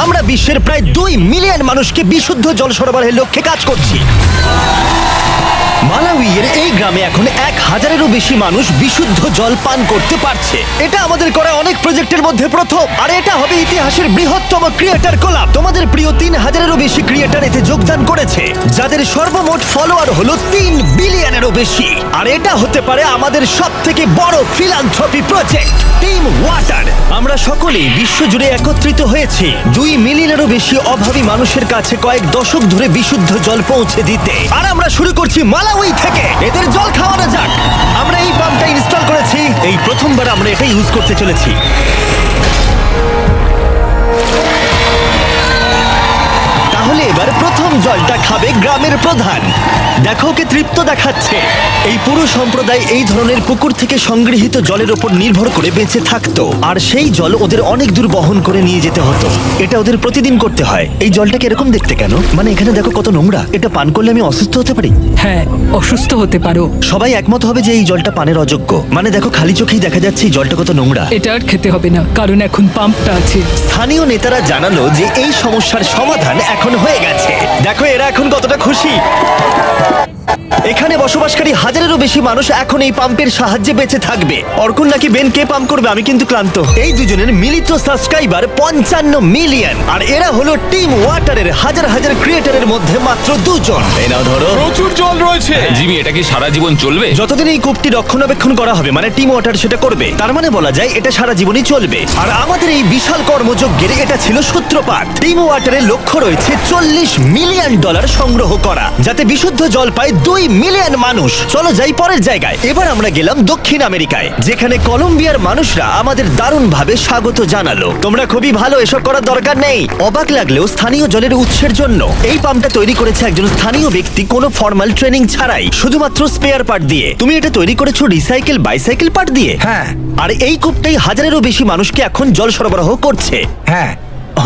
আমরা বিশ্বের প্রায় 2 মিলিয়ন মানুষকে বিশুদ্ধ জল সরবরাহের লক্ষ্যে কাজ করছি। মালাউইয়ের এই গ্রামে এখন 1000-এরও বেশি মানুষ বিশুদ্ধ জল পান করতে পারছে। এটা আমাদের করা অনেক প্রজেক্টের মধ্যে প্রথম, আর এটা হবে ইতিহাসের বৃহত্তম ক্রিয়েটর কোলাব। তোমাদের প্রিয় 3000-এরও বেশি ক্রিয়েটর এতে যোগদান করেছে, যাদের সর্বমোট ফলোয়ার হলো 3 বিলিয়নেরও বেশি। আর এটা হতে পারে আমাদের সবথেকে বড় ফিলান্থ্রপি প্রজেক্ট, টিম ওয়াটার। আমরা সকলেই বিশ্বজুড়ে একত্রিত হয়েছি 2 মিলিয়নেরও বেশি অভাবী মানুষের কাছে কয়েক দশক ধরে বিশুদ্ধ জল পৌঁছে দিতে। আর আমরা শুরু করছি মালাউই থেকে। এদের জল খাওয়ানো যাক। আমরা এই পাম্পটা ইনস্টল করেছি, এই প্রথমবার আমরা এটা ইউজ করতে চলেছি। তাহলে এবার প্রথম জলটা খাবে গ্রামের প্রধান। দেখো ওকে তৃপ্ত দেখাচ্ছে। এই পুরো সম্প্রদায় এই ধরনের পুকুর থেকে সংগৃহীত জলের উপর নির্ভর করে বেঁচে থাকতো, আর সেই জল ওদের অনেক দূর বহন করে নিয়ে যেতে হতো। এটা ওদের প্রতিদিন করতে হয়। এই জলটাকে এরকম দেখতে কেন? মানে এখানে দেখো কত নোংরা। এটা পান করলে আমি অসুস্থ হতে পারি। হ্যাঁ, অসুস্থ হতে পারো। সবাই একমত হবে যে এই জলটা পানের অযোগ্য। মানে দেখো খালি চোখেই দেখা যাচ্ছে এই জলটা কত নোংরা। এটা আর খেতে হবে না, কারণ এখন পাম্পটা আছে। স্থানীয় নেতারা জানালো যে এই সমস্যার সমাধান এখন হয়ে গেছে। দেখো এরা এখন কতটা খুশি। এখানে বসবাসকারী 1000-এরও বেশি মানুষ এখন এই পাম্পের সাহায্যে বেঁচে থাকবে। অর্কুন নাকি বেন কে পাম্প করবে, আমি কিন্তু ক্লান্ত। এই দুজনের মিলিত সাবস্ক্রাইবার 55 মিলিয়ন, আর এরা হলো টিম ওয়াটারের হাজার হাজার ক্রিয়েটরের মধ্যে মাত্র 2 জন। এই নাও ধরো। প্রচুর জল রয়েছে। জিমি, এটা কি সারা জীবন চলবে? যতদিন এই কূপটি রক্ষণাবেক্ষণ করা হবে, মানে টিম ওয়াটার সেটা করবে, তার মানে বলা যায় এটা সারা জীবনই চলবে। আর আমাদের এই বিশাল কর্মযজ্ঞের এটা ছিল সূত্রপাত। টিম ওয়াটারের লক্ষ্য রয়েছে $40 মিলিয়ন সংগ্রহ করা, যাতে বিশুদ্ধ জল পায় 2 মিলিয়ন মানুষ। চলো যাই পরের জায়গায়। এবার আমরা গেলাম দক্ষিণ আমেরিকায়, যেখানে কলম্বিয়ার মানুষরা আমাদের দারুণভাবে স্বাগত জানালো। তোমরা খুবই ভালো, এসব করার দরকার নেই। অবাক লাগলেও স্থানীয় জলের উৎসের জন্য এই পাম্পটা তৈরি করেছে একজন স্থানীয় ব্যক্তি, কোনো ফর্মাল ট্রেনিং ছাড়াই, শুধুমাত্র স্পেয়ার পার্ট দিয়ে। তুমি এটা তৈরি করেছো রিসাইকেল বাইসাইকেল পার্ট দিয়ে? হ্যাঁ। আর এই কূপটাই 1000-এরও বেশি মানুষকে এখন জল সরবরাহ করছে। হ্যাঁ,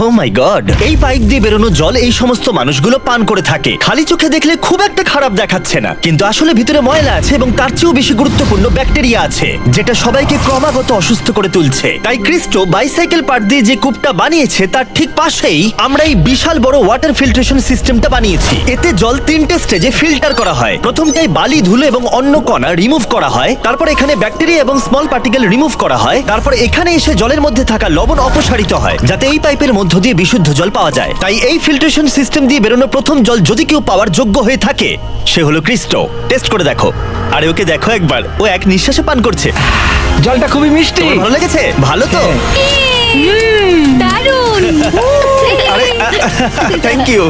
ও মাই গড! এই পাইপ দিয়ে বেরোনো জল এই সমস্ত মানুষগুলো পান করে থাকে। খালি চোখে দেখলে খুব একটা খারাপ দেখাচ্ছে না, কিন্তু আসলে ভিতরে ময়লা আছে, এবং তার চেয়েও বেশি গুরুত্বপূর্ণ ব্যাকটেরিয়া আছে, যেটা সবাইকে ক্রমাগত অসুস্থ করে তুলছে। তাই ক্রিস্টো বাইসাইকেল পার্ট দিয়ে যে কূপটা বানিয়েছে তার ঠিক পাশেই আমরা এই বিশাল বড় ওয়াটার ফিল্ট্রেশন সিস্টেমটা বানিয়েছি। এতে জল 3টে স্টেজে ফিল্টার করা হয়। প্রথমটাই বালি, ধুলো এবং অন্য কণা রিমুভ করা হয়। তারপর এখানে ব্যাকটেরিয়া এবং স্মল পার্টিকেল রিমুভ করা হয়। তারপর এখানে এসে জলের মধ্যে থাকা লবণ অপসারিত হয়, যাতে এই পাইপের মধ্য দিয়ে বিশুদ্ধ জল পাওয়া যায়। তাই এই ফিল্ট্রেশন সিস্টেম দিয়ে বেরোনো প্রথম জল যদি কেউ পাওয়ার যোগ্য হয়ে থাকে, সে হলো ক্রিস্টো। টেস্ট করে দেখো। আরে ওকে দেখো একবার, ও এক নিঃশ্বাসে পান করছে। জলটা খুবই মিষ্টি। তোমার ভালো লেগেছে? ভালো তো? দারুণ। আরে থ্যাংক ইউ।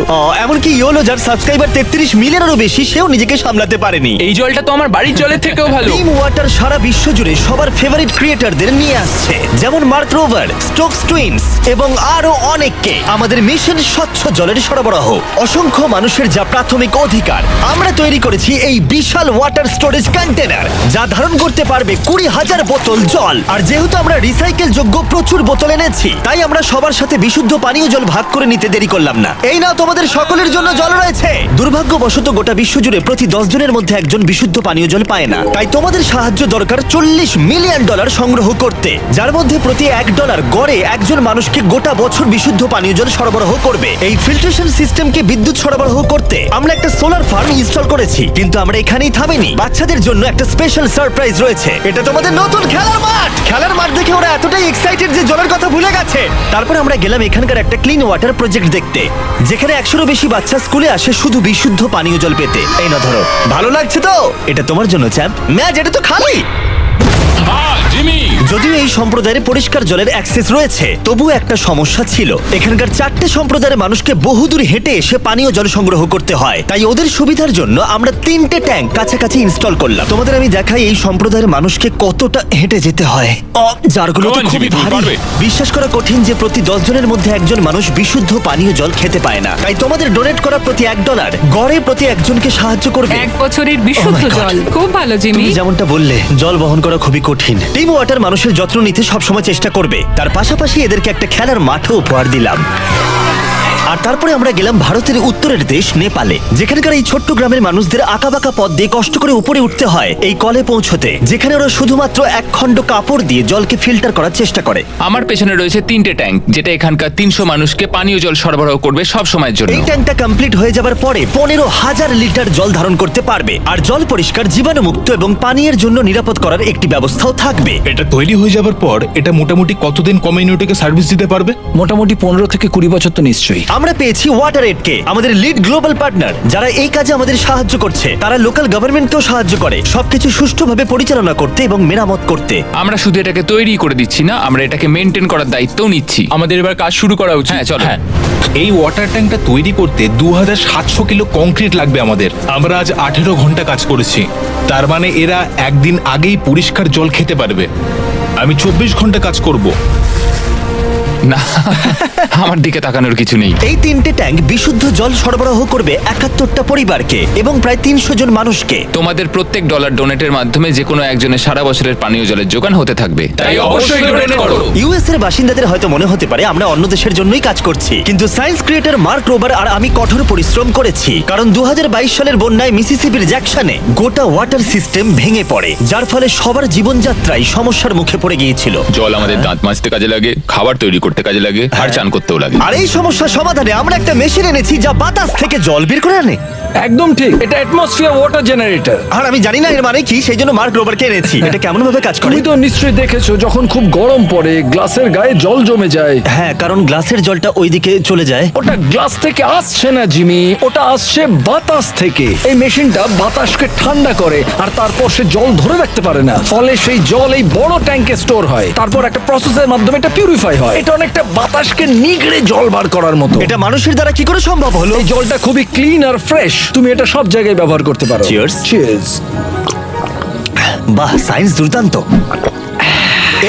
এমনকি ইয়োলো, যার সাবস্ক্রাইবার 33 মিলিয়নেরও বেশি, সেও নিজেকে সামলাতে পারেনি। এই জলটা তো আমার বাড়ির জলের থেকেও ভালো। টিম ওয়াটার সারা বিশ্ব জুড়ে সবার ফেভারিট ক্রিয়েটরদের নিয়ে আসছে, যেমন মার্ক রোভার, স্টোকস টুইনস এবং আরো অনেককে। আমাদের মিশন স্বচ্ছ জলের সরবরাহ, অসংখ্য মানুষের যা প্রাথমিক অধিকার। আমরা তৈরি করেছি এই বিশাল ওয়াটার স্টোরেজ কন্টেনার, যা ধারণ করতে পারবে 20,000 বোতল জল। আর যেহেতু আমরা রিসাইকেল যোগ্য প্রচুর বোতল এনেছি, তাই আমরা সবার সাথে বিশুদ্ধ পানীয় জল ভাগ করে নিতে দেরি করলাম না। এই নাও, তোমাদের সকলের জন্য জল রয়েছে। দুর্ভাগ্যবশত গোটা বিশ্বজুড়ে প্রতি 10 জনের মধ্যে একজন বিশুদ্ধ পানীয় জল পায় না। তাই তোমাদের সাহায্য দরকার $40 মিলিয়ন সংগ্রহ করতে, যার মধ্যে প্রতি $1 গড়ে একজন মানুষকে গোটা বছর বিশুদ্ধ পানীয় জল সরবরাহ করবে। এই ফিল্ট্রেশন সিস্টেমকে বিদ্যুৎ সরবরাহ করতে আমরা একটা সোলার ফার্ম ইনস্টল করেছি, কিন্তু আমরা এখানেই থামিনি। বাচ্চাদের জন্য একটা স্পেশাল সারপ্রাইজ রয়েছে। এটা তোমাদের নতুন খেলার মাঠ। খেলার মাঠ দেখে ওরা এতটাই এক্সাইটেড যে জলের কথা ভুলে গেছে। তারপর আমরা গেলাম এখানকার একটা ক্লিন ওয়াটার প্রজেক্ট দেখতে, যেখানে 100-এরও বেশি বাচ্চা স্কুলে আসে শুধু বিশুদ্ধ পানীয় জল পেতে। এই না ধরো। ভালো লাগছে তো? এটা তোমার জন্য চ্যাম্প। ম্যাচ, এটা তো খালি। জিমি, যদিও এই সম্প্রদায়ের পরিষ্কার জলের অ্যাক্সেস রয়েছে, তবুও একটা সমস্যা ছিল। এখানকার 4টে সম্প্রদায়ের মানুষকে বহুদূর হেঁটে এসে পানীয় জল সংগ্রহ করতে হয়। তাই ওদের সুবিধার জন্য আমরা 3টে ট্যাঙ্ক কাছাকাছি ইনস্টল করলাম। তোমাদের আমি দেখাই এই সম্প্রদায়ের মানুষকে কতটা হেঁটে যেতে হয়। জারগুলো তো Come on, খুবই জিমি, তুমি ভারী। পারবে। বিশ্বাস করা কঠিন যে প্রতি 10 জনের মধ্যে একজন মানুষ বিশুদ্ধ পানীয় জল খেতে পায় না। তাই তোমাদের ডোনেট করা প্রতি $1 গড়ে প্রতি একজনকে সাহায্য করবে। 1 বছরের বিশুদ্ধ Oh my God! জল। খুব ভালো জিমি। তুমি যেমনটা বললে, জল বহন করা খুবই কঠিন। টিম ওয়াটার মানুষের যত্ন নিতে সবসময় চেষ্টা করবে। তার পাশাপাশি এদেরকে একটা খেলার মাঠও উপহার দিলাম। আর তারপরে আমরা গেলাম ভারতের উত্তরের দেশ নেপালে, যেখানকার এই ছোট্ট গ্রামের মানুষদের আঁকাবাঁকা পথ দিয়ে কষ্ট করে উপরে উঠতে হয় এই কলে পৌঁছতে, যেখানে ওরা শুধুমাত্র এক খণ্ড কাপড় দিয়ে জলকে ফিল্টার করার চেষ্টা করে। আমার পেছনে রয়েছে 3টে ট্যাঙ্ক, যেটা এখানকার 300 মানুষকে পানীয় জল সরবরাহ করবে সব সময়ের জন্য। এই ট্যাঙ্কটা কমপ্লিট হয়ে যাবার পরে 15,000 লিটার জল ধারণ করতে পারবে, আর জল পরিষ্কার, জীবাণুমুক্ত এবং পানীয়ের জন্য নিরাপদ করার একটি ব্যবস্থাও থাকবে। এটা তৈরি হয়ে যাবার পর এটা মোটামুটি কতদিন কমিউনিটিকে সার্ভিস দিতে পারবে? মোটামুটি 15 থেকে 20 বছর তো নিশ্চয়ই। আমরা পেয়েছি ওয়াটারএডকে, আমাদের লিড গ্লোবাল পার্টনার, যারা এই কাজে আমাদের সাহায্য করছে। তারা লোকাল গভর্নমেন্টকেও সাহায্য করে সবকিছু সুষ্ঠুভাবে পরিচালনা করতে এবং মেরামত করতে। আমরা শুধু এটাকে তৈরি করে দিচ্ছি না, আমরা এটাকে মেনটেন করার দায়িত্বও নিচ্ছি। আমাদের এবার কাজ শুরু করা উচিত। হ্যাঁ, চলো। এই ওয়াটার ট্যাঙ্কটা তৈরি করতে 2700 কিলো কংক্রিট লাগবে আমাদের। আমরা আজ 18 ঘন্টা কাজ করেছি, তার মানে এরা একদিন আগেই পরিষ্কার জল খেতে পারবে। আমি 24 ঘন্টা কাজ করব। না, আমার দিকে তাকানোর কিছু নেই। এই 3টে ট্যাঙ্ক বিশুদ্ধ জল সরবরাহ করবে 71টা পরিবারকে এবং প্রায় 300 জন মানুষকে। তোমাদের প্রত্যেক ডলার ডোনেটের মাধ্যমে যে কোনো একজনের সারা বছরের পানীয় জলের যোগান হতে থাকবে, তাই অবশ্যই ডোনেট করো। ইউএস এর বাসিন্দাদের হয়তো মনে হতে পারে আমরা অন্য দেশের জন্যই কাজ করছি, কিন্তু সায়েন্স ক্রিয়েটর মার্ক রোবার আর আমি কঠোর পরিশ্রম করেছি, কারণ 2022 সালের বন্যায় মিসিসিপির জ্যাকসনে গোটা ওয়াটার সিস্টেম ভেঙে পড়ে, যার ফলে সবার জীবনযাত্রায় সমস্যার মুখে পড়ে গিয়েছিল। জল আমাদের দাঁত মাজতে কাজে লাগে, খাবার তৈরি করতে কাজে লাগে, আর চান করতেও লাগে। আর এই সমস্যা সমাধানে আমরা একটা মেশিন এনেছি যা বাতাস থেকে জল বের করে আনে। একদম ঠিক, এটা অ্যাটমসফিয়ার ওয়াটার জেনারেটর। আর আমি জানি না এর মানে কি, সেই জন্য মার্ক রোবারকে এনেছি। এটা কেমন ভাবে কাজ করে? তুমি তো নিশ্চয়ই দেখেছো যখন খুব গরম পড়ে গ্লাসের গায়ে জল জমে যায়। হ্যাঁ, কারণ গ্লাসের জলটা ওইদিকে চলে যায়। ওটা গ্লাস থেকে আসছে না জিমি, ওটা আসছে বাতাস থেকে। এই মেশিনটা বাতাসকে ঠান্ডা করে আর তারপর সে জল ধরে রাখতে পারে না, ফলে সেই জল এই বড় ট্যাঙ্কে স্টোর হয়, তারপর একটা প্রসেসের মাধ্যমে এটা পিউরিফাই হয়। এটা অনেকটা বাতাসকে নিগড়ে জল বার করার মতো। এটা মানুষের দ্বারা কি করে সম্ভব হলো? এই জলটা খুবই ক্লিন আর ফ্রেশ, তুমি এটা সব জায়গায় ব্যবহার করতে পারো। Cheers. চিয়ার্স। বাহ, সায়েন্স দুর্দান্ত।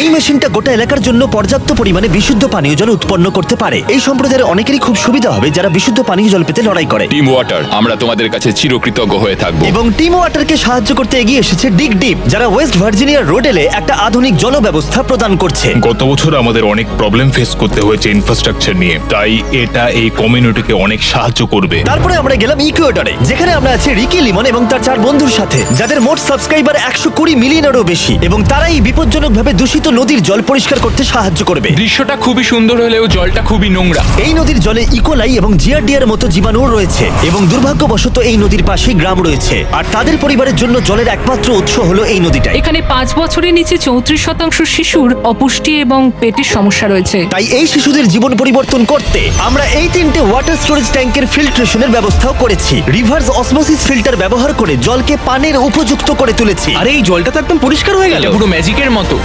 এই মেশিনটা গোটা এলাকার জন্য পর্যাপ্ত পরিমাণে বিশুদ্ধ পানীয় জল উৎপন্ন করতে পারে। এই সম্প্রদায়ের অনেকেরই খুব সুবিধা হবে যারা বিশুদ্ধ পানীয় জল পেতে লড়াই করে। টিম ওয়াটার, আমরা তোমাদের কাছে চিরকৃতজ্ঞ হয়ে থাকবো। এবং টিম ওয়াটারকে সাহায্য করতে এগিয়ে এসেছে ডিগ ডিপ, যারা ওয়েস্ট ভার্জিনিয়ার রোডেলে একটা আধুনিক জল ব্যবস্থা প্রদান করছে। গত বছর আমাদের অনেক প্রবলেম ফেস করতে হয়েছে ইনফ্রাস্ট্রাকচার নিয়ে, তাই এটা এই কমিউনিটিকে অনেক সাহায্য করবে। তারপরে আমরা গেলাম ইকুয়েডরে, যেখানে আমরা আছি রিকি লিমন এবং তার 4 বন্ধুর সাথে, যাদের মোট সাবস্ক্রাইবার 120 মিলিয়নেরও বেশি, এবং তারা এই বিপজ্জনকভাবে দূষিত নদীর জল পরিষ্কার করতে সাহায্য করবে। দৃশ্যটা খুবই সুন্দর হলেও জলটা খুবই নোংরা। এই নদীর জলে ইকোলাই এবং জিয়ারডিয়ার মতো জীবাণু রয়েছে, এবং দুর্ভাগ্যবশত এই নদীর পাশেই গ্রাম রয়েছে, আর তাদের পরিবারের জন্য জলের একমাত্র উৎস হলো এই নদীটাই। এখানে 5 বছরের নিচে 34% শিশুর অপুষ্টি এবং পেটের সমস্যা রয়েছে। তাই এই শিশুদের জীবন পরিবর্তন করতে আমরা এই 3টে ওয়াটার স্টোরেজ ট্যাঙ্কের ফিল্ট্রেশনের ব্যবস্থাও করেছি। রিভার্স অসমোসিস ফিল্টার ব্যবহার করে জলকে পানের উপযুক্ত করে তুলেছি। আরে এই জলটা তো একদম পরিষ্কার হয়ে গেল, পুরো ম্যাজিকের মতো।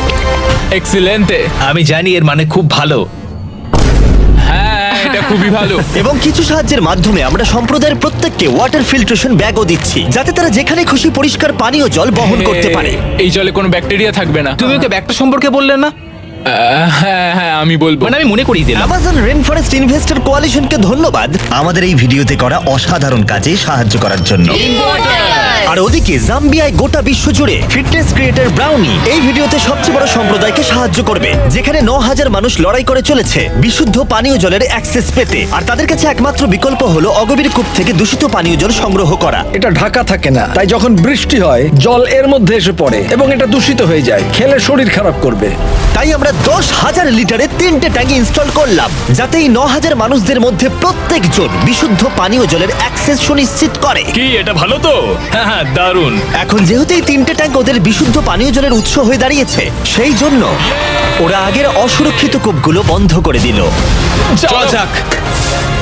এক্সিলেন্টে। আমি জানি এর মানে খুব ভালো। হ্যাঁ, এটা খুবই ভালো। এবং কিছু সাহায্যের মাধ্যমে আমরা সম্প্রদায়ের প্রত্যেককে ওয়াটার ফিল্ট্রেশন ব্যাগও দিচ্ছি, যাতে তারা যেখানে খুশি পরিষ্কার পানীয় জল বহন করতে পারে। এই জলে কোনো ব্যাকটেরিয়া থাকবে না। তুমি ওকে ব্যাগটা সম্পর্কে বললে না? হ্যাঁ হ্যাঁ, আমি বলবো। মানে আমি মনে করিয়ে দিলাম। অ্যামাজন রেন ফরেস্ট ইনভেস্টর কোয়ালিশনকে ধন্যবাদ আমাদের এই ভিডিওতে করা অসাধারণ কাজে সাহায্য করার জন্য। আর ওদিকে জাম্বিয়ায় গোটা বিশ্ব জুড়ে ফিটনেস ক্রিয়েটর ব্রাউনি এই ভিডিওতে সবচেয়ে বড় সম্প্রদায়কে সাহায্য করবে, যেখানে 9000 মানুষ লড়াই করে চলেছে বিশুদ্ধ পানীয় জলের অ্যাক্সেস পেতে, আর তাদের কাছে একমাত্র বিকল্প হলো অগভীর কূপ থেকে দূষিত পানীয় জল সংগ্রহ করা। এটা ঢাকা থাকে না, তাই যখন বৃষ্টি হয় জল এর মধ্যে এসে পড়ে এবং এটা দূষিত হয়ে যায়, খেলে শরীর খারাপ করবে। তাই আমরা 10,000 লিটারে 3টে ট্যাঙ্ক ইনস্টল করলাম, যাতে এই 9000 মানুষদের মধ্যে প্রত্যেকজন বিশুদ্ধ পানীয় জলের অ্যাক্সেস সুনিশ্চিত করে। কি এটা ভালো তো? হ্যাঁ, দারুণ। এখন যেহেতু এই 3টে ট্যাঙ্ক ওদের বিশুদ্ধ পানীয় জলের উৎস হয়ে দাঁড়িয়েছে, সেই জন্য ওরা আগের অসুরক্ষিত কূপগুলো বন্ধ করে দিল। চল যাক।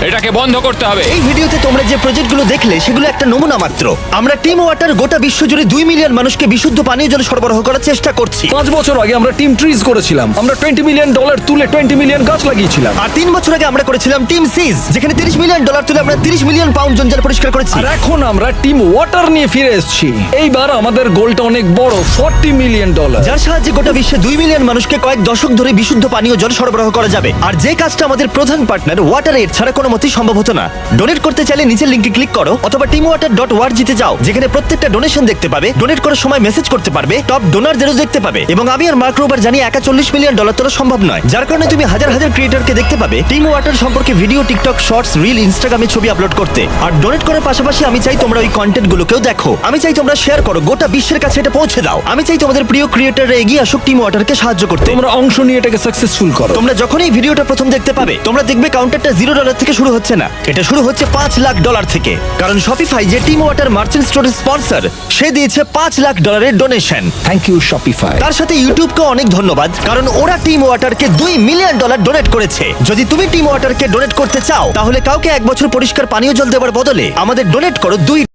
এটাকে বন্ধ করতে হবে। এই ভিডিওতে তোমরা যে প্রজেক্টগুলো দেখলে সেগুলো একটা নমুনা মাত্র। আমরা টিম ওয়াটার গোটা বিশ্বজুড়ে 2 মিলিয়ন মানুষকে বিশুদ্ধ পানীয় জল সরবরাহ করার চেষ্টা করছি। 5 বছর আগে আমরা টিম ট্রিজ করেছিলাম। আমরা $20 মিলিয়ন তুলে 20 মিলিয়ন গাছ লাগিয়েছিলাম। আর 3 বছর আগে আমরা করেছিলাম টিম সিজ, যেখানে $30 মিলিয়ন তুলে আমরা 30 মিলিয়ন পাউন্ড জঞ্জাল পরিষ্কার করেছি। আর এখন আমরা টিম ওয়াটার নিয়ে ফিরে এসেছি। এইবার আমাদের গোলটা অনেক বড়, $40 মিলিয়ন। যার সাহায্যে গোটা বিশ্বে 2 মিলিয়ন মানুষকে কয়েক দশক ধরে বিশুদ্ধ পানীয় জল সরবরাহ করা যাবে। আর যে কাজটা আমাদের প্রধান পার্টনার ওয়াটারএড ছাড়া কোনো মতেই সম্ভব হতো না। ডোনেট করতে চাইলে নিচের লিংকে ক্লিক করো, অথবা teamwater.org তে যাও, যেখানে প্রত্যেকটা ডোনেশন দেখতে পাবে, ডোনেট করার সময় মেসেজ করতে পারবে, টপ ডোনারদেরও দেখতে পাবে। এবং আমি আর মার্ক রোবার জানি একা $40 মিলিয়ন মিলিয়ন ডলার তোলা সম্ভব নয়, যার কারণে তুমি হাজার হাজার ক্রিয়েটরকে দেখতে পাবে টিম ওয়াটার সম্পর্কে ভিডিও, টিকটক শর্টস, রিল, ইনস্টাগ্রামে ছবি আপলোড করতে। আর ডোনেট করার পাশাপাশি আমি চাই তোমরা ওই কন্টেন্ট গুলোকেও দেখো। আমি চাই তোমরা শেয়ার করো, গোটা বিশ্বের কাছে এটা পৌঁছে দাও। আমি চাই তোমাদের প্রিয় ক্রিয়েটররা এগিয়ে আসুক টিম ওয়াটারকে সাহায্য করতে। তোমরা অংশ নিয়ে এটাকে সাকসেসফুল করো। তোমরা যখন এই ভিডিওটা প্রথম দেখতে পাবে, তোমরা দেখবে কাউন্টারটা $0 থেকে শুরু হচ্ছে না, এটা শুরু হচ্ছে $5 লাখ থেকে। কারণ শপিফাই, যে টিম ওয়াটার মার্চেন্ট স্টোরের স্পন্সর, সে দিয়েছে $5 lakh donation. Thank you Shopify. তার সাথে ইউটিউবকে অনেক ধন্যবাদ, কারণ ওরা টিম ওয়াটারকে $2 মিলিয়ন ডোনেট করেছে। যদি তুমি টিম ওয়াটারকে ডোনেট করতে চাও, তাহলে কাউকে 1 বছর পরিষ্কার পানীয় জল দেওয়ার বদলে আমাদের ডোনেট করো $2